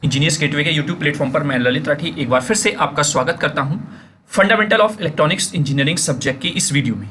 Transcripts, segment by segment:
Engineers gateway के YouTube platform पर मैं ललित राठी एक बार फिर से आपका स्वागत करता हूं fundamental of electronics engineering subject की इस वीडियो में।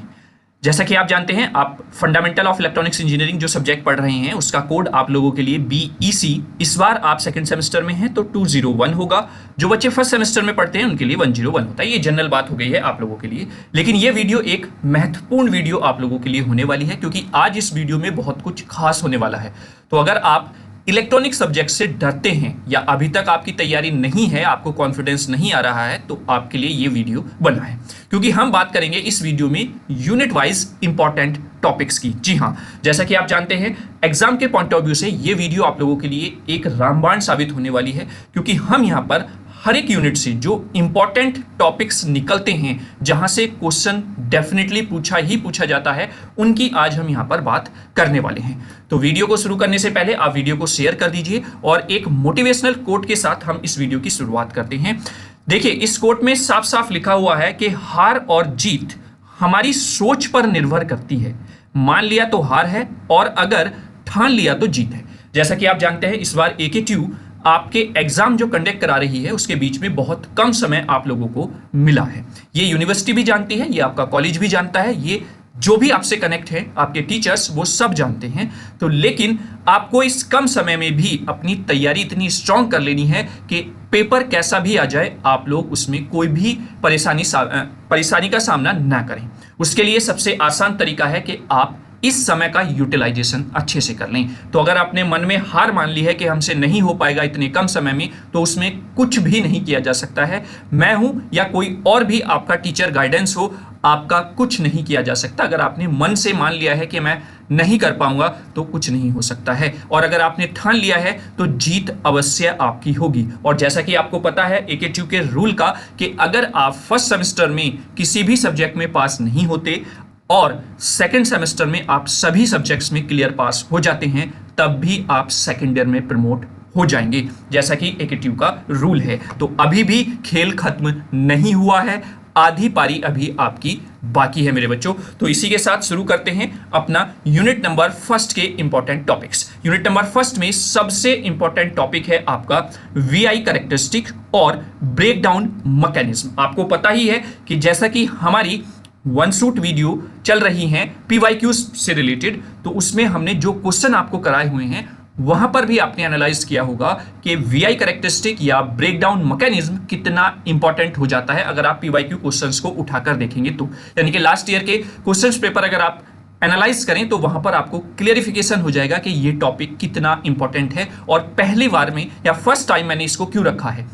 जैसा कि आप जानते हैं, आप फंडामेंटल ऑफ इलेक्ट्रॉनिक्स इंजीनियरिंग जो सब्जेक्ट पढ़ रहे हैं उसका कोड आप लोगों के लिए BEC। इस बार आप सेकंड सेमेस्टर में हैं तो 201 होगा। जो बच्चे फर्स्ट सेमेस्टर में पढ़ते हैं उनके लिए 101 होता है। ये जनरल बात हो गई है आप लोगों के लिए, लेकिन ये वीडियो एक महत्वपूर्ण वीडियो आप लोगों के लिए होने वाली है, क्योंकि आज इस वीडियो में बहुत कुछ खास होने वाला है। तो अगर आप इलेक्ट्रॉनिक सब्जेक्ट से डरते हैं या अभी तक आपकी तैयारी नहीं है, आपको कॉन्फिडेंस नहीं आ रहा है, तो आपके लिए ये वीडियो बना है, क्योंकि हम बात करेंगे इस वीडियो में यूनिट वाइज इंपॉर्टेंट टॉपिक्स की। जी हाँ, जैसा कि आप जानते हैं, एग्जाम के पॉइंट ऑफ व्यू से ये वीडियो आप लोगों के लिए एक रामबाण साबित होने वाली है, क्योंकि हम यहाँ पर हर एक यूनिट से जो इंपॉर्टेंट टॉपिक्स निकलते हैं, जहां से क्वेश्चन डेफिनेटली पूछा जाता है, उनकी आज हम यहां पर बात करने वाले हैं। तो वीडियो को शुरू करने से पहले आप वीडियो को शेयर कर दीजिए और एक मोटिवेशनल कोट के साथ हम इस वीडियो की शुरुआत करते हैं। देखिए, इस कोट में साफ साफ लिखा हुआ है कि हार और जीत हमारी सोच पर निर्भर करती है। मान लिया तो हार है और अगर ठान लिया तो जीत है। जैसा कि आप जानते हैं, इस बार AKTU आपके एग्जाम जो कंडक्ट करा रही है उसके बीच में बहुत कम समय आप लोगों को मिला है। ये यूनिवर्सिटी भी जानती है, ये आपका कॉलेज भी जानता है, ये जो भी आपसे कनेक्ट है, आपके टीचर्स, वो सब जानते हैं। तो लेकिन आपको इस कम समय में भी अपनी तैयारी इतनी स्ट्रांग कर लेनी है कि पेपर कैसा भी आ जाए, आप लोग उसमें कोई भी परेशानी का सामना ना करें। उसके लिए सबसे आसान तरीका है कि आप इस समय का यूटिलाइजेशन अच्छे से कर लें। तो अगर आपने मन में हार मान ली है कि हमसे नहीं हो पाएगा इतने कम समय में, तो उसमें कुछ भी नहीं किया जा सकता है। मैं हूं या कोई और भी आपका टीचर गाइडेंस हो, आपका कुछ नहीं किया जा सकता। अगर आपने मन से मान लिया है कि मैं नहीं कर पाऊंगा, तो कुछ नहीं हो सकता है। और अगर आपने ठान लिया है तो जीत अवश्य आपकी होगी। और जैसा कि आपको पता है AKTU के रूल का, कि अगर आप फर्स्ट सेमेस्टर में किसी भी सब्जेक्ट में पास नहीं होते और सेकंड सेमेस्टर में आप सभी सब्जेक्ट्स में क्लियर पास हो जाते हैं, तब भी आप सेकंड ईयर में प्रमोट हो जाएंगे, जैसा कि AKTU का रूल है। तो अभी भी खेल खत्म नहीं हुआ है, आधी पारी अभी आपकी बाकी है मेरे बच्चों। तो इसी के साथ शुरू करते हैं अपना यूनिट नंबर फर्स्ट के important topics. Unit number first में सबसे इंपॉर्टेंट टॉपिक है आपका VI कैरेक्टरिस्टिक और ब्रेकडाउन मैकेनिज्म। आपको पता ही है कि जैसा कि हमारी वन शूट वीडियो चल रही हैं PYQs से रिलेटेड, तो उसमें हमने जो क्वेश्चन आपको कराए हुए हैं वहां पर भी आपने एनालाइज किया होगा कि VI कैरेक्टरिस्टिक या ब्रेकडाउन मैकेनिज्म कितना इंपॉर्टेंट हो जाता है अगर आप PYQ क्वेश्चंस को उठाकर देखेंगे तो। यानी कि लास्ट ईयर के क्वेश्चंस पेपर अगर आप एनालाइज करें तो वहां पर आपको क्लियरिफिकेशन हो जाएगा कि ये टॉपिक कितना इंपॉर्टेंट है। और पहली बार में या फर्स्ट टाइम मैंने इसको क्यों रखा है,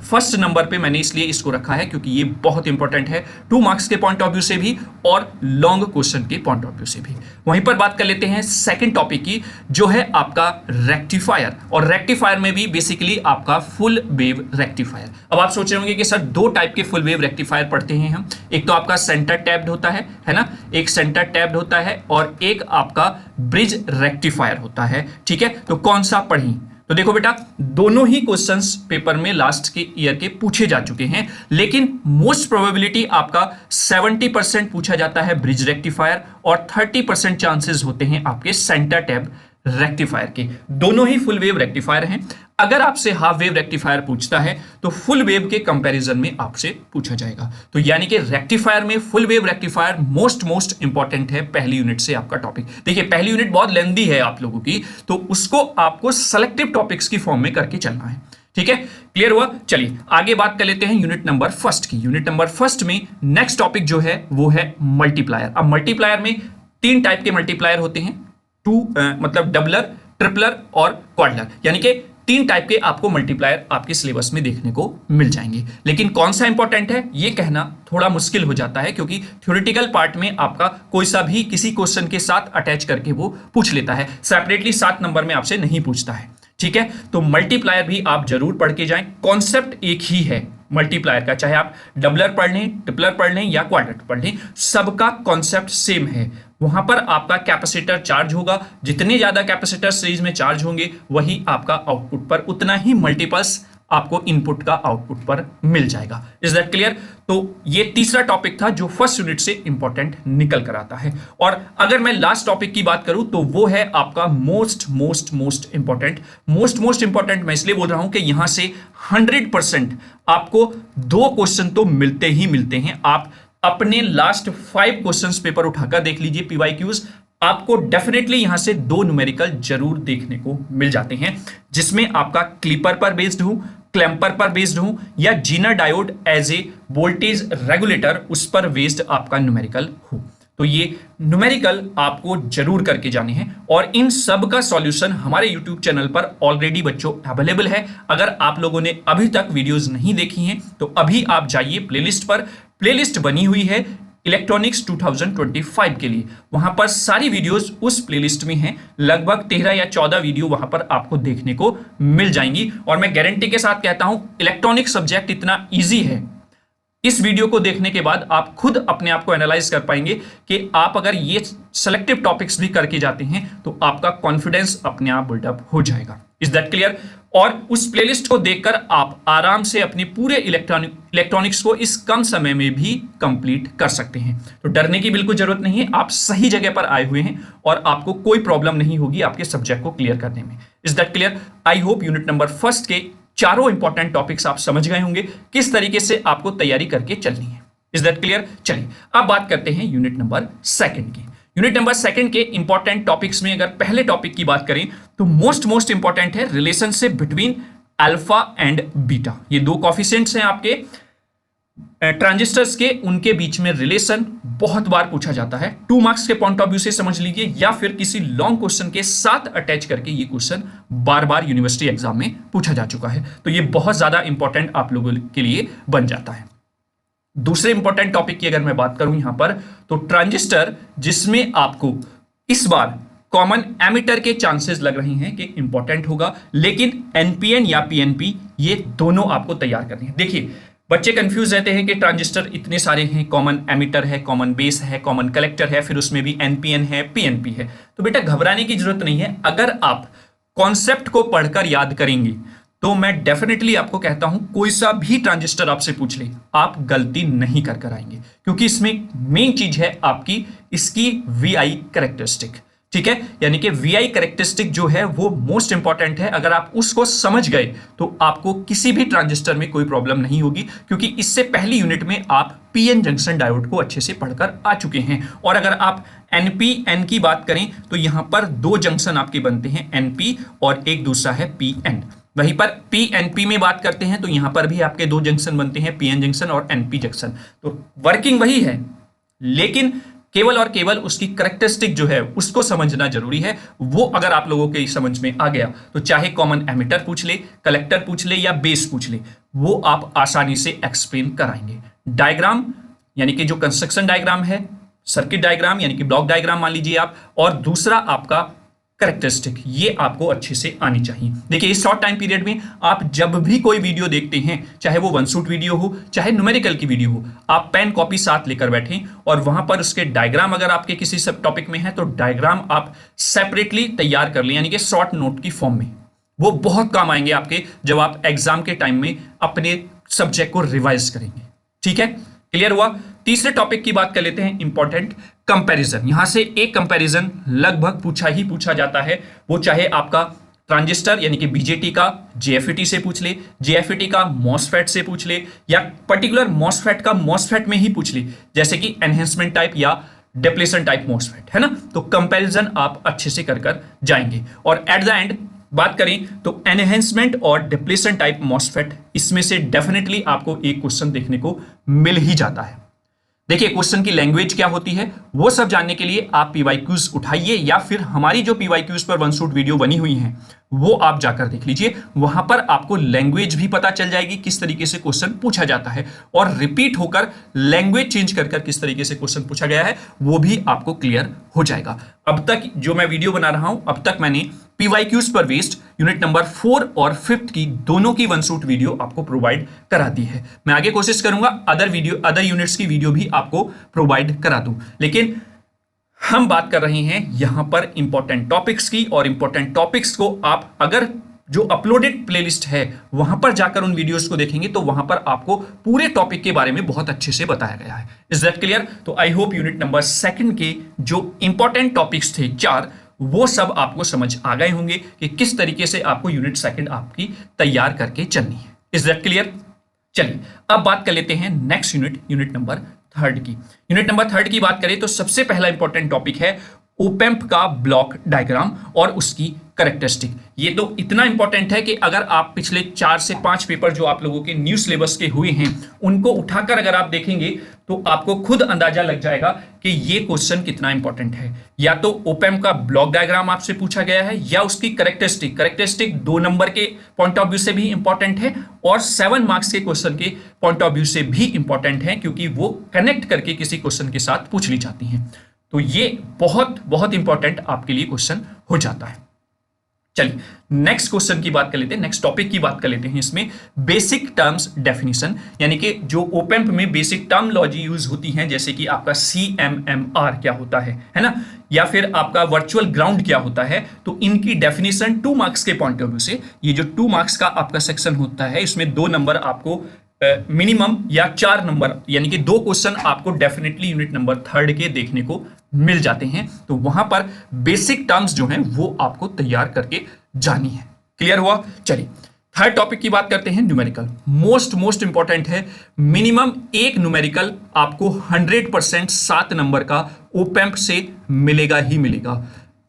फर्स्ट नंबर पे मैंने इसलिए इसको रखा है क्योंकि ये बहुत इंपॉर्टेंट है 2 मार्क्स के पॉइंट ऑफ व्यू से भी और लॉन्ग क्वेश्चन के पॉइंट ऑफ व्यू से भी। वहीं पर बात कर लेते हैं सेकंड टॉपिक की, जो है आपका रेक्टिफायर। और रेक्टिफायर में भी बेसिकली आपका फुल वेव रेक्टिफायर। अब आप सोच रहे होंगे कि सर 2 टाइप के फुल वेव रेक्टिफायर पढ़ते हैं हम। एक तो आपका सेंटर टैप्ड होता है ना, एक सेंटर टैप्ड होता है और एक आपका ब्रिज रेक्टिफायर होता है। ठीक है, तो कौन सा पढ़ी? तो देखो बेटा, दोनों ही क्वेश्चंस पेपर में लास्ट के ईयर के पूछे जा चुके हैं, लेकिन मोस्ट प्रोबेबिलिटी आपका 70% पूछा जाता है ब्रिज रेक्टिफायर और 30% चांसेस होते हैं आपके सेंटर टैप रेक्टिफायर के। दोनों ही फुल वेव रेक्टिफायर हैं। अगर आपसे हाफ वेव रेक्टिफायर पूछता है तो फुल वेव के कंपैरिजन में आपसे पूछा जाएगा। तो यानी कि रेक्टिफायर में full wave rectifier most important है पहली यूनिट से आपका टॉपिक। देखिए, पहली यूनिट बहुत लेंथी है आप लोगों की, तो उसको आपको सेलेक्टिव टॉपिक्स की फॉर्म में करके चलना है। ठीक है, क्लियर हुआ? चलिए आगे बात कर लेते हैं यूनिट नंबर फर्स्ट की। यूनिट नंबर फर्स्ट में नेक्स्ट टॉपिक जो है वो है मल्टीप्लायर। अब मल्टीप्लायर में 3 टाइप के मल्टीप्लायर होते हैं, मतलब डबलर, ट्रिपलर और क्वाडलर। यानी कि 3 टाइप के आपको मल्टीप्लायर आपके सिलेबस में देखने को मिल जाएंगे। लेकिन कौन सा इंपॉर्टेंट है ये कहना थोड़ा मुश्किल हो जाता है, क्योंकि थ्योरेटिकल पार्ट में आपका कोई सा भी किसी क्वेश्चन के साथ अटैच करके वो पूछ लेता है, सेपरेटली 7 नंबर में आपसे नहीं पूछता है। ठीक है, तो मल्टीप्लायर भी आप जरूर पढ़ के जाएं। कॉन्सेप्ट एक ही है मल्टीप्लायर का, चाहे आप डबलर पढ़ लें, ट्रिपलर पढ़ लें या क्वाड्रट पढ़ लें, सबका कॉन्सेप्ट सेम है। वहां पर आपका कैपेसिटर चार्ज होगा, जितने ज्यादा कैपेसिटर सीरीज में चार्ज होंगे वही आपका आउटपुट पर उतना ही मल्टीपल्स आपको इनपुट का आउटपुट पर मिल जाएगा। Is that clear? तो ये तीसरा टॉपिक था जो फर्स्ट यूनिट से इंपॉर्टेंट निकल कर आता है। और अगर मैं लास्ट टॉपिक की बात करूं तो वो है आपका मोस्ट इंपॉर्टेंट मैं इसलिए बोल रहा हूं कि यहां से 100% आपको 2 क्वेश्चन तो मिलते ही मिलते हैं। आप अपने लास्ट 5 क्वेश्चंस पेपर उठाकर देख लीजिए, पीवाईक्यूज, आपको डेफिनेटली यहां से 2 न्यूमेरिकल जरूर देखने को मिल जाते हैं, जिसमें आपका क्लिपर पर बेस्ड हो, क्लैंपर पर बेस्ड हो, या zener diode as a voltage regulator उस पर बेस्ड आपका न्यूमेरिकल हो। तो ये न्यूमेरिकल आपको जरूर करके जाने हैं और इन सब का सॉल्यूशन हमारे YouTube चैनल पर ऑलरेडी बच्चों अवेलेबल है। अगर आप लोगों ने अभी तक वीडियोस नहीं देखी हैं तो अभी आप जाइए प्लेलिस्ट पर, प्लेलिस्ट बनी हुई है इलेक्ट्रॉनिक्स 2025 के लिए, वहां पर सारी वीडियोस उस प्लेलिस्ट में हैं। लगभग 13 या 14 वीडियो वहां पर आपको देखने को मिल जाएंगी। और मैं गारंटी के साथ कहता हूं इलेक्ट्रॉनिक सब्जेक्ट इतना ईजी है, इस वीडियो को देखने के बाद आप खुद अपने आप को एनालाइज कर पाएंगे कि आप अगर ये सेलेक्टिव टॉपिक्स भी करके जाते हैं तो आपका कॉन्फिडेंस अपने आप बिल्डअप हो जाएगा। Is that clear? और उस प्लेलिस्ट को देखकर आप आराम से अपने पूरे इलेक्ट्रॉनिक्स को इस कम समय में भी कंप्लीट कर सकते हैं। तो डरने की बिल्कुल जरूरत नहीं है, आप सही जगह पर आए हुए हैं और आपको कोई प्रॉब्लम नहीं होगी आपके सब्जेक्ट को क्लियर करने में। Is that clear? I hope unit number 1 के चारों इंपॉर्टेंट टॉपिक्स आप समझ गए होंगे, किस तरीके से आपको तैयारी करके चलनी है। Is that clear? चलिए अब बात करते हैं यूनिट नंबर 2 की। यूनिट नंबर 2 के इंपॉर्टेंट टॉपिक्स में अगर पहले टॉपिक की बात करें तो मोस्ट इंपॉर्टेंट है relationship between alpha and beta. ये 2 कोफिशिएंट्स हैं आपके ट्रांजिस्टर्स के, उनके बीच में रिलेशन बहुत बार पूछा जाता है। 2 मार्क्स के पॉइंट ऑफ व्यू से समझ लीजिए या फिर किसी लॉन्ग क्वेश्चन के साथ अटैच करके ये क्वेश्चन बार बार यूनिवर्सिटी एग्जाम में पूछा जा चुका है। तो ये बहुत ज्यादा इंपॉर्टेंट आप लोगों के लिए बन जाता है। दूसरे इंपॉर्टेंट टॉपिक की अगर मैं बात करूं यहां पर, तो ट्रांजिस्टर जिसमें आपको इस बार कॉमन एमिटर के चांसेस लग रहे हैं कि इंपॉर्टेंट होगा, लेकिन एनपीएन या पीएनपी ये दोनों आपको तैयार करने हैं। देखिए बच्चे कंफ्यूज रहते हैं कि ट्रांजिस्टर इतने सारे हैं, कॉमन एमिटर है, कॉमन बेस है, कॉमन कलेक्टर है, फिर उसमें भी एनपीएन है, पीएनपी है। तो बेटा घबराने की जरूरत नहीं है। अगर आप कॉन्सेप्ट को पढ़कर याद करेंगे तो मैं डेफिनेटली आपको कहता हूं कोई सा भी ट्रांजिस्टर आपसे पूछ ले आप गलती नहीं कर आएंगे, क्योंकि इसमें मेन चीज है आपकी इसकी वीआई कैरेक्टरिस्टिक। ठीक है, यानी कि वीआई कैरेक्टरिस्टिक जो है वो मोस्ट इंपॉर्टेंट है। अगर आप उसको समझ गए तो आपको किसी भी ट्रांजिस्टर में कोई प्रॉब्लम नहीं होगी, क्योंकि इससे पहली यूनिट में आप पीएन जंक्शन डायोड को अच्छे से पढ़कर आ चुके हैं। और अगर आप एनपीएन की बात करें तो यहां पर 2 जंक्शन आपके बनते हैं, एनपी और एक दूसरा है पीएन। वहीं पर पीएनपी में बात करते हैं तो यहां पर भी आपके 2 जंक्शन बनते हैं, पीएन जंक्शन और एनपी जंक्शन। तो वर्किंग वही है, लेकिन केवल और केवल उसकी कैरेक्टरिस्टिक जो है उसको समझना जरूरी है। वो अगर आप लोगों के समझ में आ गया तो चाहे कॉमन एमिटर पूछ ले, कलेक्टर पूछ ले या बेस पूछ ले, वो आप आसानी से एक्सप्लेन कराएंगे। डायग्राम यानी कि जो कंस्ट्रक्शन डायग्राम है, सर्किट डायग्राम यानी कि ब्लॉक डायग्राम मान लीजिए आप, और दूसरा आपका कैरेक्टरिस्टिक, ये आपको अच्छे से आनी चाहिए। देखिए इस शॉर्ट टाइम पीरियड में आप जब भी कोई वीडियो देखते हैं, चाहे वो वन शूट वीडियो हो चाहे न्यूमेरिकल की वीडियो हो, आप पेन कॉपी साथ लेकर बैठें और वहां पर उसके डायग्राम अगर आपके किसी सब टॉपिक में है तो डायग्राम आप सेपरेटली तैयार कर लें, यानी कि शॉर्ट नोट की फॉर्म में। वो बहुत काम आएंगे आपके जब आप एग्जाम के टाइम में अपने सब्जेक्ट को रिवाइज करेंगे। ठीक है, क्लियर हुआ? तीसरे टॉपिक की बात कर लेते हैं, इंपॉर्टेंट कंपैरिजन। यहां से एक कंपैरिजन लगभग पूछा जाता है, वो चाहे आपका ट्रांजिस्टर यानी कि बीजेटी का जेएफईटी से पूछ ले, जेएफईटी का मॉसफेट से पूछ ले, या पर्टिकुलर मॉसफेट का मॉसफेट में ही पूछ ले, जैसे कि एनहेंसमेंट टाइप या डिप्लेशन टाइप मॉसफेट, है ना। तो कंपैरिजन आप अच्छे से कर जाएंगे। और एट द एंड बात करें तो एनहेंसमेंट और डिप्लेशन टाइप मॉसफेट, इसमें से डेफिनेटली आपको एक क्वेश्चन देखने को मिल ही जाता है। देखिए क्वेश्चन की लैंग्वेज क्या होती है वो सब जानने के लिए आप पीवाईक्यूज उठाइए, या फिर हमारी जो पीवाईक्यूज पर वन शूट वीडियो बनी हुई है वो आप जाकर देख लीजिए। वहां पर आपको लैंग्वेज भी पता चल जाएगी, किस तरीके से क्वेश्चन पूछा जाता है, और रिपीट होकर लैंग्वेज चेंज कर किस तरीके से क्वेश्चन पूछा गया है वो भी आपको क्लियर हो जाएगा। अब तक जो मैं वीडियो बना रहा हूं, अब तक मैंने पीवाईक्यूज पर बेस्ड यूनिट नंबर 4 और 5 की दोनों की वन शूट वीडियो आपको प्रोवाइड करा दी है। मैं आगे कोशिश करूंगा अदर यूनिट्स की वीडियो भी आपको प्रोवाइड करा दूं, लेकिन हम बात कर रहे हैं यहां पर इंपॉर्टेंट टॉपिक्स की, और इंपॉर्टेंट टॉपिक्स को आप अगर जो अपलोडेड प्लेलिस्ट है वहां पर जाकर उन वीडियोस को देखेंगे तो वहां पर आपको पूरे टॉपिक के बारे में बहुत अच्छे से बताया गया है। Is that clear? तो आई होप यूनिट नंबर 2 के जो इंपॉर्टेंट टॉपिक्स थे 4 वो सब आपको समझ आ गए होंगे कि किस तरीके से आपको यूनिट 2 आपकी तैयार करके चलनी है। Is that clear? चलिए अब बात कर लेते हैं नेक्स्ट यूनिट नंबर 3 की। यूनिट नंबर 3 की बात करें तो सबसे पहला इंपॉर्टेंट टॉपिक है ओपेम्प का ब्लॉक डायग्राम और उसकी कैरेक्टरिस्टिक। ये तो इतना इंपॉर्टेंट है कि अगर आप पिछले 4 से 5 पेपर जो आप लोगों के न्यू सिलेबस के हुए हैं उनको उठाकर अगर आप देखेंगे तो आपको खुद अंदाजा लग जाएगा कि ये क्वेश्चन कितना इंपॉर्टेंट है। या तो ओपेम्प का ब्लॉक डायग्राम आपसे पूछा गया है या उसकी कैरेक्टरिस्टिक 2 नंबर के पॉइंट ऑफ व्यू से भी इंपॉर्टेंट है और 7 मार्क्स के क्वेश्चन के पॉइंट ऑफ व्यू से भी इंपॉर्टेंट है, क्योंकि वो कनेक्ट करके किसी क्वेश्चन के साथ पूछ ली जाती हैं। तो ये बहुत बहुत इंपॉर्टेंट आपके लिए क्वेश्चन हो जाता है। चलिए नेक्स्ट क्वेश्चन की बात कर लेते हैं, नेक्स्ट टॉपिक की बात कर लेते हैं। इसमें बेसिक टर्म्स डेफिनेशन, यानी कि जो ओपेम्प में बेसिक टर्मोलॉजी यूज होती है, जैसे कि आपका CMMR क्या होता है ना, या फिर आपका वर्चुअल ग्राउंड क्या होता है, तो इनकी डेफिनेशन 2 मार्क्स के पॉइंट ऑफ व्यू से, ये जो 2 मार्क्स का आपका सेक्शन होता है इसमें 2 नंबर आपको मिनिमम या 4 नंबर यानी कि 2 क्वेश्चन आपको डेफिनेटली यूनिट नंबर 3 के देखने को मिल जाते हैं। तो वहां पर बेसिक टर्म्स जो हैं वो आपको तैयार करके जानी है। क्लियर हुआ? चलिए थर्ड टॉपिक की बात करते हैं, न्यूमेरिकल। मोस्ट इंपॉर्टेंट है। मिनिमम एक न्यूमेरिकल आपको 100% 7 नंबर का ओपेम्प से मिलेगा ही मिलेगा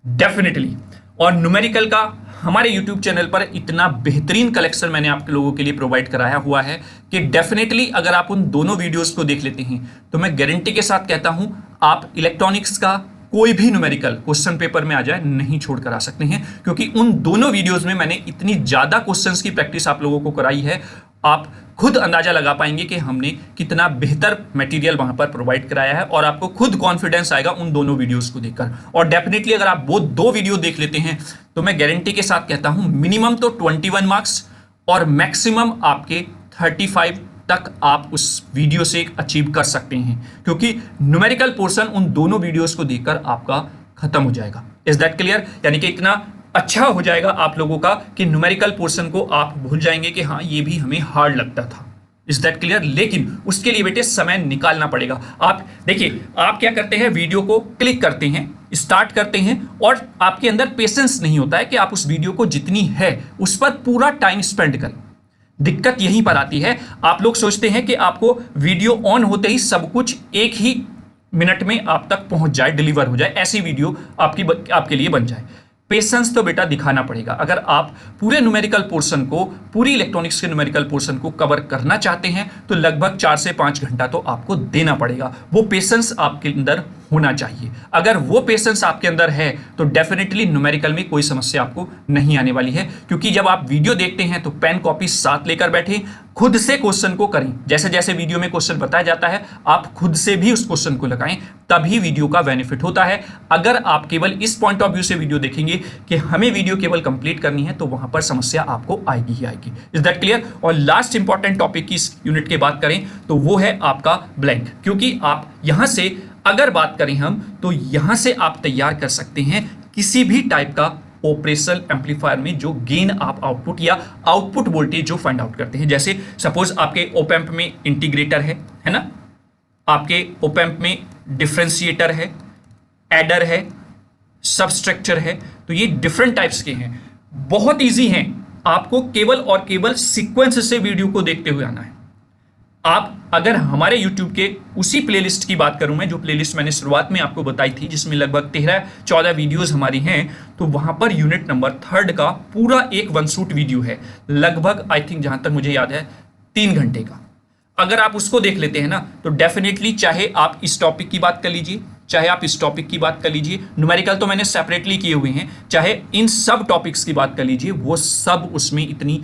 डेफिनेटली। और न्यूमेरिकल का हमारे YouTube चैनल पर इतना बेहतरीन कलेक्शन मैंने आप लोगों के लिए प्रोवाइड कराया हुआ है कि डेफिनेटली अगर आप उन दोनों वीडियोस को देख लेते हैं तो मैं गारंटी के साथ कहता हूं आप इलेक्ट्रॉनिक्स का कोई भी न्यूमेरिकल क्वेश्चन पेपर में आ जाए नहीं छोड़ कर आ सकते हैं, क्योंकि उन दोनों वीडियोस में मैंने इतनी ज्यादा क्वेश्चंस की प्रैक्टिस आप लोगों को कराई है, आप खुद अंदाजा लगा पाएंगे कि हमने कितना बेहतर मटेरियल वहां पर प्रोवाइड कराया है और आपको खुद कॉन्फिडेंस आएगा उन दोनों वीडियोस को देखकर। और डेफिनेटली अगर आप वो 2 वीडियो देख लेते हैं तो मैं गारंटी के साथ कहता हूं मिनिमम तो 21 मार्क्स और मैक्सिमम आपके 35 तक आप उस वीडियो से अचीव कर सकते हैं, क्योंकि न्यूमेरिकल पोर्शन उन दोनों वीडियोस को देखकर आपका खत्म हो जाएगा। Is that clear? यानी कि इतना अच्छा हो जाएगा आप लोगों का कि न्यूमेरिकल पोर्शन को आप भूल जाएंगे कि हाँ ये भी हमें हार्ड लगता था। Is that clear? लेकिन उसके लिए बेटे समय निकालना पड़ेगा। आप देखिए, आप क्या करते हैं, वीडियो को क्लिक करते हैं, स्टार्ट करते हैं और आपके अंदर पेशेंस नहीं होता है कि आप उस वीडियो को जितनी है उस पर पूरा टाइम स्पेंड करें। दिक्कत यहीं पर आती है, आप लोग सोचते हैं कि आपको वीडियो ऑन होते ही सब कुछ एक ही मिनट में आप तक पहुंच जाए, डिलीवर हो जाए, ऐसी वीडियो आपके लिए बन जाए। पेशेंस तो बेटा दिखाना पड़ेगा। अगर आप पूरे न्यूमेरिकल पोर्शन को, पूरी इलेक्ट्रॉनिक्स के न्यूमेरिकल पोर्शन को कवर करना चाहते हैं तो लगभग 4 से 5 घंटा तो आपको देना पड़ेगा। वो पेशेंस आपके अंदर होना चाहिए। अगर वो पेशेंस आपके अंदर है तो डेफिनेटली न्यूमेरिकल में कोई समस्या आपको नहीं आने वाली है, क्योंकि जब आप वीडियो देखते हैं तो पेन कॉपी साथ लेकर बैठे, खुद से क्वेश्चन को करें। जैसे जैसे वीडियो में क्वेश्चन बताया जाता है आप खुद से भी उस क्वेश्चन को लगाएं, तभी वीडियो का बेनिफिट होता है। अगर आप केवल इस पॉइंट ऑफ व्यू से वीडियो देखेंगे कि हमें वीडियो केवल कंप्लीट करनी है तो वहां पर समस्या आपको आएगी ही आएगी। Is that clear? और लास्ट इंपॉर्टेंट टॉपिक की इस यूनिट की बात करें तो वो है आपका ब्लैंक, क्योंकि आप यहां से अगर बात करें हम तो यहां से आप तैयार कर सकते हैं किसी भी टाइप का ऑपरेशनल एम्पलीफायर में जो गेन आप आउटपुट या आउटपुट वोल्टेज जो फाइंड आउट करते हैं। जैसे सपोज आपके ओपेम्प में इंटीग्रेटर है ना, आपके ओपेम्प में डिफरेंशिएटर है, एडर है, सबस्ट्रक्चर है, तो ये डिफरेंट टाइप्स के हैं, बहुत इजी हैं। आपको केवल और केवल सीक्वेंस से वीडियो को देखते हुए आना है। आप अगर हमारे YouTube के उसी प्लेलिस्ट की बात करूं मैं, जो प्लेलिस्ट मैंने शुरुआत में आपको बताई थी जिसमें लगभग 13-14 वीडियोस हमारी हैं, तो वहां पर यूनिट नंबर 3 का पूरा एक वन शूट वीडियो है, लगभग आई थिंक जहां तक मुझे याद है 3 घंटे का। अगर आप उसको देख लेते हैं ना तो डेफिनेटली, चाहे आप इस टॉपिक की बात कर लीजिए, चाहे आप इस टॉपिक की बात कर लीजिए, न्यूमेरिकल तो मैंने सेपरेटली किए हुए हैं, चाहे इन सब टॉपिक्स की बात कर लीजिए, वो सब उसमें इतनी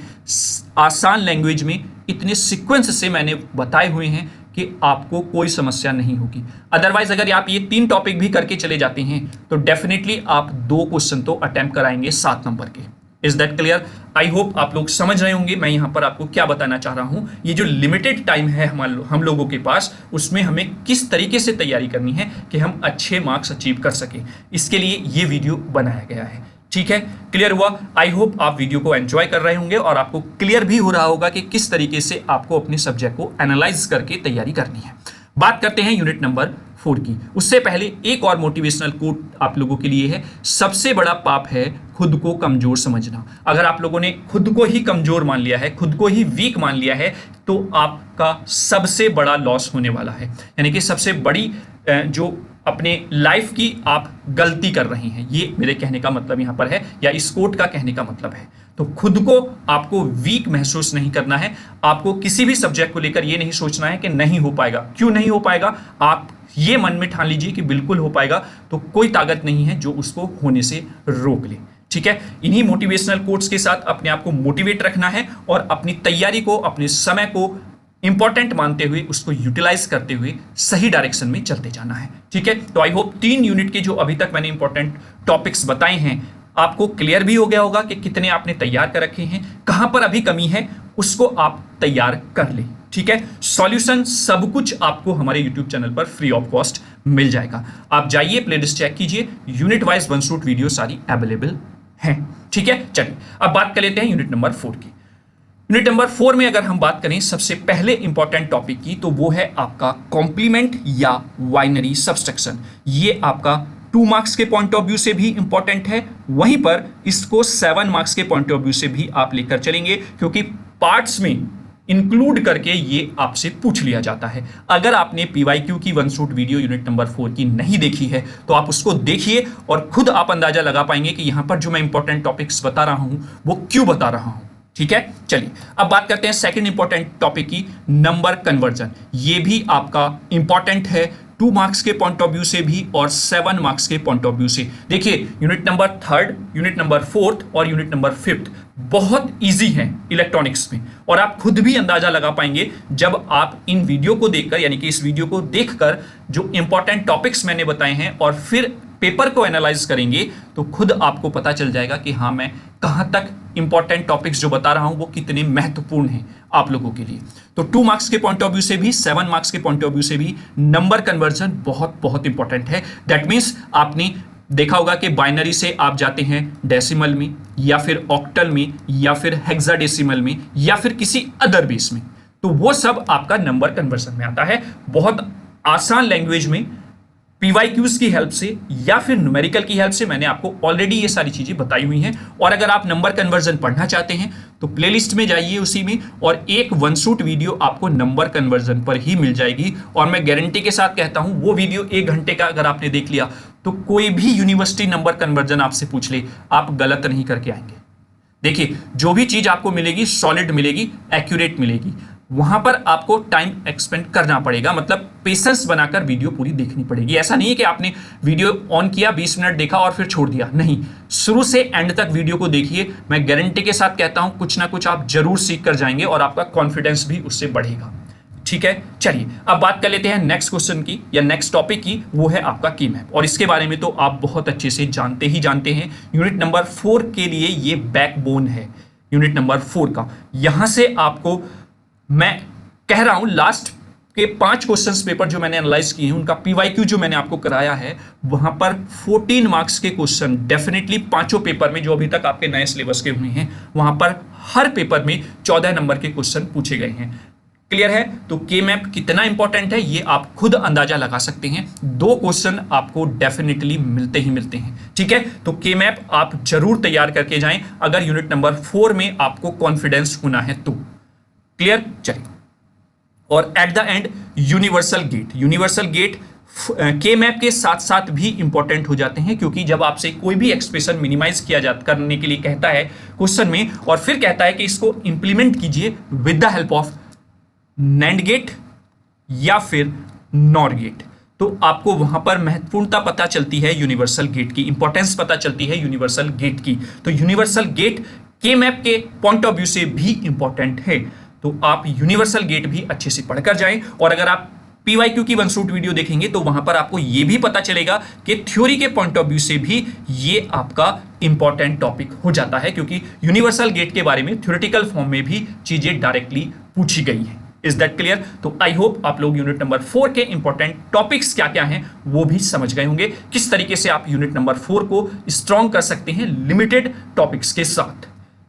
आसान लैंग्वेज में, इतने सीक्वेंस से मैंने बताए हुए हैं कि आपको कोई समस्या नहीं होगी। अदरवाइज अगर आप ये 3 टॉपिक भी करके चले जाते हैं तो डेफिनेटली आप 2 क्वेश्चन तो अटेम्प्ट कराएंगे 7 नंबर के। Is that clear? I hope आप लोग समझ रहे होंगे मैं यहां पर आपको क्या बताना चाह रहा हूं। ये जो लिमिटेड टाइम है हम लोगों के पास, उसमें हमें किस तरीके से तैयारी करनी है कि हम अच्छे मार्क्स अचीव कर सकें, इसके लिए ये वीडियो बनाया गया है। ठीक है, क्लियर हुआ? आई होप आप वीडियो को एंजॉय कर रहे होंगे और आपको क्लियर भी हो रहा होगा कि किस तरीके से आपको अपने सब्जेक्ट को एनालाइज करके तैयारी करनी है। बात करते हैं यूनिट नंबर 4 की। उससे पहले एक और मोटिवेशनल कोट आप लोगों के लिए है, सबसे बड़ा पाप है खुद को कमजोर समझना। अगर आप लोगों ने खुद को ही कमजोर मान लिया है, खुद को ही वीक मान लिया है, तो आपका सबसे बड़ा लॉस होने वाला है। यानी कि सबसे बड़ी जो अपने लाइफ की आप गलती कर रहे हैं, ये मेरे कहने का मतलब यहां पर है, या इस कोट का कहने का मतलब है। तो खुद को आपको वीक महसूस नहीं करना है। आपको किसी भी सब्जेक्ट को लेकर ये नहीं सोचना है कि नहीं हो पाएगा। क्यों नहीं हो पाएगा? आप ये मन में ठान लीजिए कि बिल्कुल हो पाएगा, तो कोई ताकत नहीं है जो उसको होने से रोक ले। ठीक है, इन्हीं मोटिवेशनल कोट्स के साथ अपने आप को मोटिवेट रखना है और अपनी तैयारी को, अपने समय को इंपॉर्टेंट मानते हुए उसको यूटिलाइज करते हुए सही डायरेक्शन में चलते जाना है। ठीक है, तो आई होप 3 यूनिट के जो अभी तक मैंने इंपॉर्टेंट टॉपिक्स बताए हैं आपको क्लियर भी हो गया होगा कि कितने आपने तैयार कर रखे हैं, कहां पर अभी कमी है उसको आप तैयार कर लें। ठीक है, सॉल्यूशन सब कुछ आपको हमारे YouTube चैनल पर फ्री ऑफ कॉस्ट मिल जाएगा। आप जाइए, प्लेलिस्ट चेक कीजिए, यूनिट वाइज 1 शूट वीडियो सारी अवेलेबल हैं। ठीक है, चलिए अब बात कर लेते हैं यूनिट नंबर 4 की। यूनिट नंबर 4 में अगर हम बात करें सबसे पहले इंपॉर्टेंट टॉपिक की, तो वो है आपका कॉम्प्लीमेंट या बाइनरी सब्सट्रैक्शन। ये आपका 2 मार्क्स के पॉइंट ऑफ व्यू से भी इंपॉर्टेंट है, वहीं पर इसको 7 मार्क्स के पॉइंट ऑफ व्यू से भी आप लेकर चलेंगे, क्योंकि पार्ट्स में इंक्लूड करके ये आपसे पूछ लिया जाता है। अगर आपने PYQ की 1 शूट वीडियो यूनिट नंबर 4 की नहीं देखी है तो आप उसको देखिए और खुद आप अंदाजा लगा पाएंगे कि यहां पर जो मैं इंपॉर्टेंट टॉपिक्स बता रहा हूं वो क्यों बता रहा हूं। ठीक है, चलिए अब बात करते हैं सेकंड इंपॉर्टेंट टॉपिक की, नंबर कन्वर्जन। ये भी आपका इंपॉर्टेंट है 2 मार्क्स के पॉइंट ऑफ व्यू से भी और 7 मार्क्स के पॉइंट ऑफ व्यू से। देखिए, यूनिट नंबर 3, यूनिट नंबर 4 और यूनिट नंबर 5 बहुत इजी हैं इलेक्ट्रॉनिक्स में, और आप खुद भी अंदाजा लगा पाएंगे जब आप इन वीडियो को देखकर, यानी कि इस वीडियो को देखकर जो इंपॉर्टेंट टॉपिक्स मैंने बताए हैं और फिर पेपर को एनालाइज करेंगे, तो खुद आपको पता चल जाएगा कि हाँ, मैं कहां तक इंपॉर्टेंट टॉपिक्स जो बता रहा हूं वो कितने महत्वपूर्ण हैं आप लोगों के लिए। तो 2 मार्क्स के पॉइंट ऑफ व्यू से भी, 7 मार्क्स के पॉइंट ऑफ व्यू से भी नंबर कन्वर्जन बहुत बहुत इंपॉर्टेंट है। दैट मीन्स आपने देखा होगा कि बाइनरी से आप जाते हैं डेसिमल में, या फिर ऑक्टल में, या फिर हेक्साडेसिमल में, या फिर किसी अदर बेस में, तो वो सब आपका नंबर कन्वर्जन में आता है। बहुत आसान लैंग्वेज में PYQs की हेल्प से या फिर न्यूमेरिकल की हेल्प से मैंने आपको ऑलरेडी ये सारी चीजें बताई हुई हैं। और अगर आप नंबर कन्वर्जन पढ़ना चाहते हैं तो प्लेलिस्ट में जाइए उसी में, और एक 1 शूट वीडियो आपको नंबर कन्वर्जन पर ही मिल जाएगी। और मैं गारंटी के साथ कहता हूं वो वीडियो 1 घंटे का अगर आपने देख लिया तो कोई भी यूनिवर्सिटी नंबर कन्वर्जन आपसे पूछ ले, आप गलत नहीं करके आएंगे। देखिए, जो भी चीज आपको मिलेगी सॉलिड मिलेगी, एक्यूरेट मिलेगी। वहां पर आपको टाइम एक्सपेंड करना पड़ेगा, मतलब पेशेंस बनाकर वीडियो पूरी देखनी पड़ेगी। ऐसा नहीं है कि आपने वीडियो ऑन किया, 20 मिनट देखा और फिर छोड़ दिया, नहीं, शुरू से एंड तक वीडियो को देखिए। मैं गारंटी के साथ कहता हूं कुछ ना कुछ आप जरूर सीख कर जाएंगे और आपका कॉन्फिडेंस भी उससे बढ़ेगा। ठीक है, चलिए अब बात कर लेते हैं नेक्स्ट क्वेश्चन की या नेक्स्ट टॉपिक की, वो है आपका की मैप। और इसके बारे में तो आप बहुत अच्छे से जानते ही जानते हैं। यूनिट नंबर 4 के लिए ये बैकबोन है यूनिट नंबर 4 का। यहां से आपको मैं कह रहा हूं लास्ट के 5 क्वेश्चंस पेपर जो मैंने एनालाइज किए हैं उनका PYQ जो मैंने आपको कराया है, वहां पर 14 मार्क्स के क्वेश्चन डेफिनेटली 5 पेपर में जो अभी तक आपके नए सिलेबस के हुए हैं, वहां पर हर पेपर में 14 नंबर के क्वेश्चन पूछे गए हैं। क्लियर है? तो के मैप कितना इंपॉर्टेंट है ये आप खुद अंदाजा लगा सकते हैं। 2 क्वेश्चन आपको डेफिनेटली मिलते ही मिलते हैं। ठीक है, तो के मैप आप जरूर तैयार करके जाएं अगर यूनिट नंबर 4 में आपको कॉन्फिडेंस होना है तो। क्लियर? चलिए, और at the end universal gate के मैप के साथ साथ भी इंपॉर्टेंट हो जाते हैं, क्योंकि जब आपसे कोई भी एक्सप्रेशन मिनिमाइज किया जाता करने के लिए कहता है क्वेश्चन में, और फिर कहता है कि इसको इंप्लीमेंट कीजिए with the help of NAND gate या फिर नॉर गेट, तो आपको वहां पर महत्वपूर्णता पता चलती है, यूनिवर्सल गेट की इंपॉर्टेंस पता चलती है यूनिवर्सल गेट की। तो यूनिवर्सल गेट के मैप के पॉइंट ऑफ व्यू से भी इंपॉर्टेंट है, तो आप यूनिवर्सल गेट भी अच्छे से पढ़कर जाएं। और अगर आप PYQ की 1 शूट वीडियो देखेंगे तो वहां पर आपको यह भी पता चलेगा कि थ्योरी के पॉइंट ऑफ व्यू से भी ये आपका इंपॉर्टेंट टॉपिक हो जाता है, क्योंकि यूनिवर्सल गेट के बारे में थ्योरेटिकल फॉर्म में भी चीजें डायरेक्टली पूछी गई हैं। Is that clear? तो आई होप आप लोग यूनिट नंबर 4 के इंपॉर्टेंट टॉपिक्स क्या क्या हैं वो भी समझ गए होंगे, किस तरीके से आप यूनिट नंबर 4 को स्ट्रॉन्ग कर सकते हैं लिमिटेड टॉपिक्स के साथ।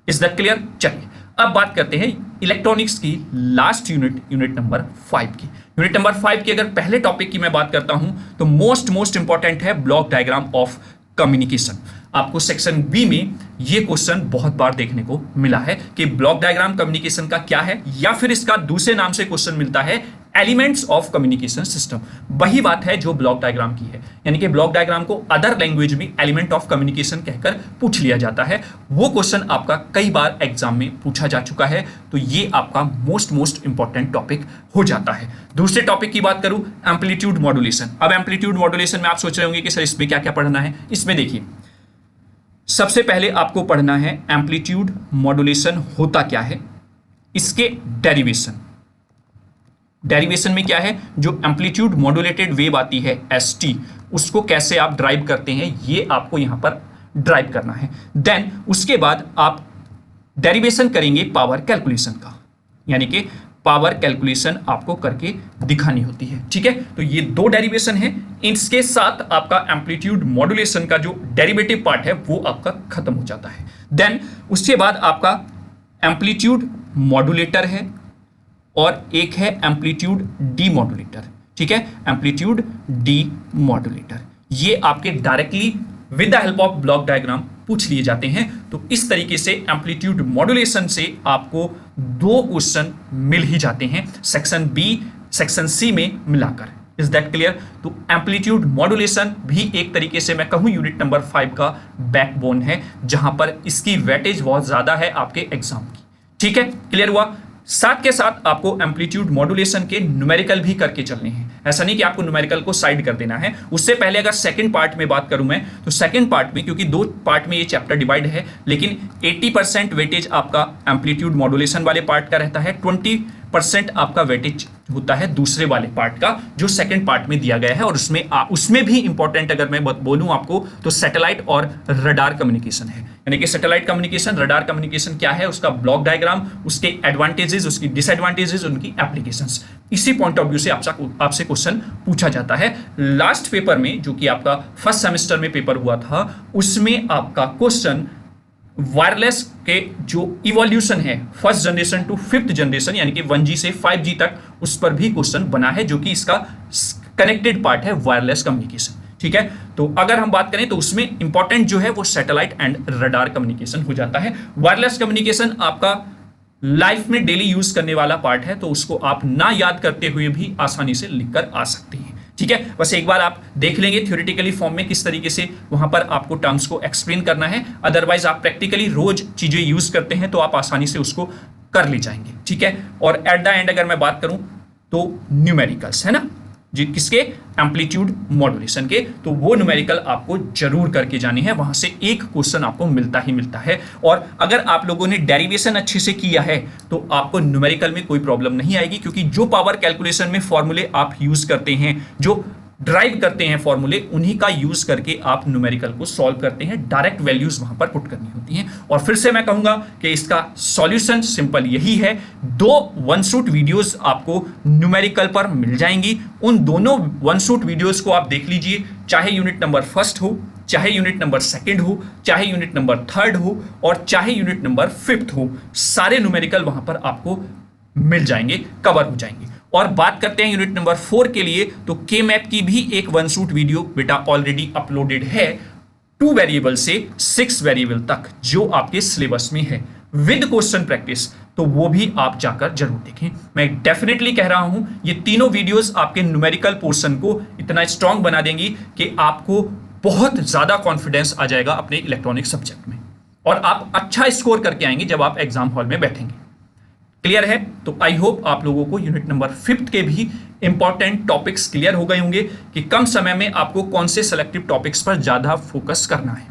Is that clear? चलिए अब बात करते हैं इलेक्ट्रॉनिक्स की लास्ट यूनिट नंबर 5 की। यूनिट नंबर 5 की अगर पहले टॉपिक की मैं बात करता हूं तो मोस्ट इंपॉर्टेंट है ब्लॉक डायग्राम ऑफ कम्युनिकेशन। आपको सेक्शन बी में ये क्वेश्चन बहुत बार देखने को मिला है कि ब्लॉक डायग्राम कम्युनिकेशन का क्या है, या फिर इसका दूसरे नाम से क्वेश्चन मिलता है एलिमेंट्स ऑफ कम्युनिकेशन सिस्टम। वही बात है जो ब्लॉक डायग्राम की है, यानी कि ब्लॉक डायग्राम को अदर लैंग्वेज में एलिमेंट ऑफ कम्युनिकेशन कहकर पूछ लिया जाता है। वो क्वेश्चन आपका कई बार एग्जाम में पूछा जा चुका है, तो ये आपका मोस्ट इंपॉर्टेंट टॉपिक हो जाता है। दूसरे टॉपिक की बात करूं, एम्पलीट्यूड मॉड्यूलेशन। अब एम्पलीट्यूड मॉड्यूलेशन में आप सोच रहे होंगे कि सर इसमें क्या क्या पढ़ना है। इसमें देखिए, सबसे पहले आपको पढ़ना है एम्पलीट्यूड मॉड्यूलेशन होता क्या है, इसके डेरिवेशन में क्या है, जो एम्पलीट्यूड मॉड्यूलेटेड वेव आती है ST, उसको कैसे आप ड्राइव करते हैं, ये आपको यहां पर ड्राइव करना है। देन उसके बाद आप डेरिवेशन करेंगे पावर कैलकुलेशन का, यानी कि पावर कैलकुलेशन आपको करके दिखानी होती है। ठीक है, तो ये दो डेरिवेशन है, इसके साथ आपका एम्पलीट्यूड मॉड्यूलेशन का जो डेरिवेटिव पार्ट है वो आपका खत्म हो जाता है। देन उसके बाद आपका एम्पलीट्यूड मॉड्यूलेटर है और एक है एम्पलीट्यूड डीमॉड्यूलेटर। ठीक है, एम्पलीट्यूड डीमॉड्यूलेटर ये आपके directly with the help of block diagram पूछ लिए जाते हैं। तो इस तरीके से एम्पलीट्यूड मॉड्यूलेशन से आपको दो क्वेश्चन मिल ही जाते हैं सेक्शन बी सेक्शन सी में मिलाकर। Is that clear? तो एम्पलीट्यूड मॉड्यूलेशन भी एक तरीके से मैं कहूं यूनिट नंबर 5 का बैकबोन है, जहां पर इसकी वेटेज बहुत ज्यादा है आपके एग्जाम की। ठीक है, क्लियर हुआ? साथ के साथ आपको एम्पलीट्यूड मॉड्यूलेशन के न्यूमेरिकल भी करके चलने हैं। ऐसा नहीं कि आपको न्यूमेरिकल को साइड कर देना है। उससे पहले अगर सेकंड पार्ट में बात करूं मैं, तो सेकंड पार्ट में, क्योंकि दो पार्ट में ये चैप्टर डिवाइड है, लेकिन 80% वेटेज आपका एम्पलीट्यूड मॉड्यूलेशन वाले पार्ट का रहता है, 20% आपका वेटेज होता है दूसरे वाले पार्ट का जो सेकंड पार्ट में दिया गया है। और उसमें भी इंपॉर्टेंट अगर मैं बोलूं आपको तो सैटेलाइट और रडार कम्युनिकेशन है। यानी कि सैटेलाइट कम्युनिकेशन, रडार कम्युनिकेशन क्या है, उसका ब्लॉक डायग्राम, उसके एडवांटेजेस, उसकी डिसएडवांटेजेस, उनकी एप्लीकेशंस, इसी पॉइंट ऑफ व्यू से आपसे क्वेश्चन पूछा जाता है। लास्ट पेपर में जो कि आपका फर्स्ट सेमेस्टर में पेपर हुआ था, उसमें आपका क्वेश्चन वायरलेस के जो इवोल्यूशन है first generation to fifth generation, यानी कि 1G से 5G तक, उस पर भी क्वेश्चन बना है, जो कि इसका कनेक्टेड पार्ट है वायरलेस कम्युनिकेशन। ठीक है, तो अगर हम बात करें तो उसमें इंपॉर्टेंट जो है वो सैटेलाइट एंड रडार कम्युनिकेशन हो जाता है। वायरलेस कम्युनिकेशन आपका लाइफ में डेली यूज करने वाला पार्ट है, तो उसको आप ना याद करते हुए भी आसानी से लिखकर आ सकते हैं। ठीक है, बस एक बार आप देख लेंगे थ्योरेटिकली फॉर्म में किस तरीके से वहां पर आपको टर्म्स को एक्सप्लेन करना है। अदरवाइज आप प्रैक्टिकली रोज चीजें यूज करते हैं तो आप आसानी से उसको कर ले जाएंगे। ठीक है, और एट द एंड अगर मैं बात करूं तो न्यूमेरिकल्स है ना, जी किसके, एम्पलीट्यूड मॉड्यूलेशन के, तो वो न्यूमेरिकल आपको जरूर करके जानी है। वहां से एक क्वेश्चन आपको मिलता ही मिलता है। और अगर आप लोगों ने डेरिवेशन अच्छे से किया है तो आपको न्यूमेरिकल में कोई प्रॉब्लम नहीं आएगी, क्योंकि जो पावर कैलकुलेशन में फॉर्मूले आप यूज करते हैं, जो ड्राइव करते हैं फॉर्मूले, उन्हीं का यूज करके आप न्यूमेरिकल को सॉल्व करते हैं। डायरेक्ट वैल्यूज वहां पर पुट करनी होती हैं। और फिर से मैं कहूंगा कि इसका सॉल्यूशन सिंपल यही है, दो वन शॉट वीडियोस आपको न्यूमेरिकल पर मिल जाएंगी। उन दोनों वन शॉट वीडियोस को आप देख लीजिए, चाहे यूनिट नंबर 1 हो, चाहे यूनिट नंबर 2 हो, चाहे यूनिट नंबर 3 हो, और चाहे यूनिट नंबर 5 हो, सारे न्यूमेरिकल वहां पर आपको मिल जाएंगे, कवर हो जाएंगे। और बात करते हैं यूनिट नंबर 4 के लिए, तो के मैप की भी एक वन शॉट वीडियो बेटा ऑलरेडी अपलोडेड है 2 वेरिएबल से 6 वेरिएबल तक, जो आपके सिलेबस में है विद क्वेश्चन प्रैक्टिस, तो वो भी आप जाकर जरूर देखें। मैं डेफिनेटली कह रहा हूं ये तीनों वीडियोस आपके न्यूमेरिकल पोर्शन को इतना स्ट्रांग बना देंगी कि आपको बहुत ज्यादा कॉन्फिडेंस आ जाएगा अपने इलेक्ट्रॉनिक सब्जेक्ट में, और आप अच्छा स्कोर करके आएंगे जब आप एग्जाम हॉल में बैठेंगे। क्लियर है? तो आई होप आप लोगों को यूनिट नंबर 5 के भी इंपॉर्टेंट टॉपिक्स क्लियर हो गए होंगे कि कम समय में आपको कौन से सेलेक्टिव टॉपिक्स पर ज्यादा फोकस करना है।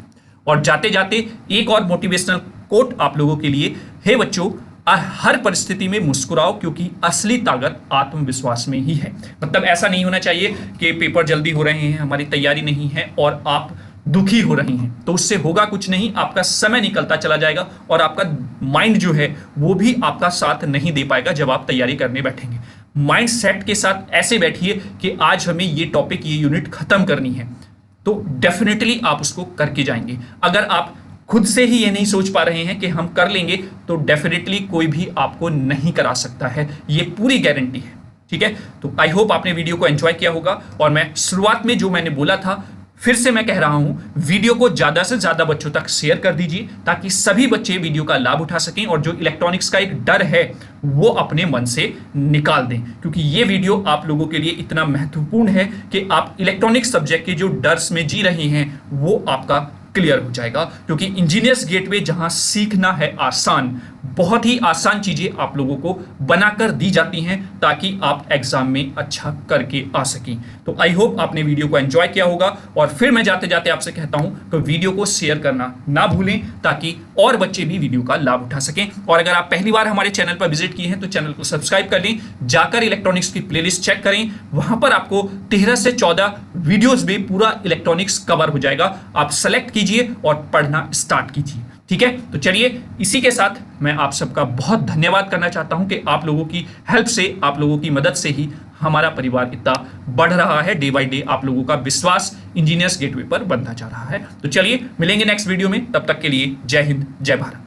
और जाते जाते एक और मोटिवेशनल कोट आप लोगों के लिए, हे बच्चों, हर परिस्थिति में मुस्कुराओ, क्योंकि असली ताकत आत्मविश्वास में ही है। मतलब ऐसा नहीं होना चाहिए कि पेपर जल्दी हो रहे हैं, हमारी तैयारी नहीं है और आप दुखी हो रही हैं, तो उससे होगा कुछ नहीं, आपका समय निकलता चला जाएगा और आपका माइंड जो है वो भी आपका साथ नहीं दे पाएगा जब आप तैयारी करने बैठेंगे। माइंड सेट के साथ ऐसे बैठिए कि आज हमें ये टॉपिक, ये यूनिट खत्म करनी है, तो डेफिनेटली आप उसको करके जाएंगे। अगर आप खुद से ही ये नहीं सोच पा रहे हैं कि हम कर लेंगे, तो डेफिनेटली कोई भी आपको नहीं करा सकता है, ये पूरी गारंटी है। ठीक है, तो आई होप आपने वीडियो को एंजॉय किया होगा। और मैं शुरुआत में जो मैंने बोला था, फिर से मैं कह रहा हूं, वीडियो को ज्यादा से ज्यादा बच्चों तक शेयर कर दीजिए ताकि सभी बच्चे वीडियो का लाभ उठा सकें और जो इलेक्ट्रॉनिक्स का एक डर है वो अपने मन से निकाल दें, क्योंकि ये वीडियो आप लोगों के लिए इतना महत्वपूर्ण है कि आप इलेक्ट्रॉनिक्स सब्जेक्ट के जो डर्स में जी रहे हैं वो आपका क्लियर हो जाएगा। क्योंकि इंजीनियर्स गेटवे जहां सीखना है आसान, बहुत ही आसान चीजें आप लोगों को बनाकर दी जाती हैं ताकि आप एग्जाम में अच्छा करके आ सकें। तो आई होप आपने वीडियो को एंजॉय किया होगा। और फिर मैं जाते जाते आपसे कहता हूं कि वीडियो को शेयर करना ना भूलें ताकि और बच्चे भी वीडियो का लाभ उठा सकें। और अगर आप पहली बार हमारे चैनल पर विजिट किए हैं तो चैनल को सब्सक्राइब कर लें, जाकर इलेक्ट्रॉनिक्स की प्लेलिस्ट चेक करें, वहां पर आपको 13 से 14 वीडियोस में पूरा इलेक्ट्रॉनिक्स कवर हो जाएगा। आप सेलेक्ट कीजिए और पढ़ना स्टार्ट कीजिए। ठीक है, तो चलिए इसी के साथ मैं आप सबका बहुत धन्यवाद करना चाहता हूं कि आप लोगों की हेल्प से, आप लोगों की मदद से ही हमारा परिवार इतना बढ़ रहा है। डे बाय डे आप लोगों का विश्वास इंजीनियर्स गेटवे पर बनता जा रहा है। तो चलिए मिलेंगे नेक्स्ट वीडियो में, तब तक के लिए जय हिंद, जय भारत।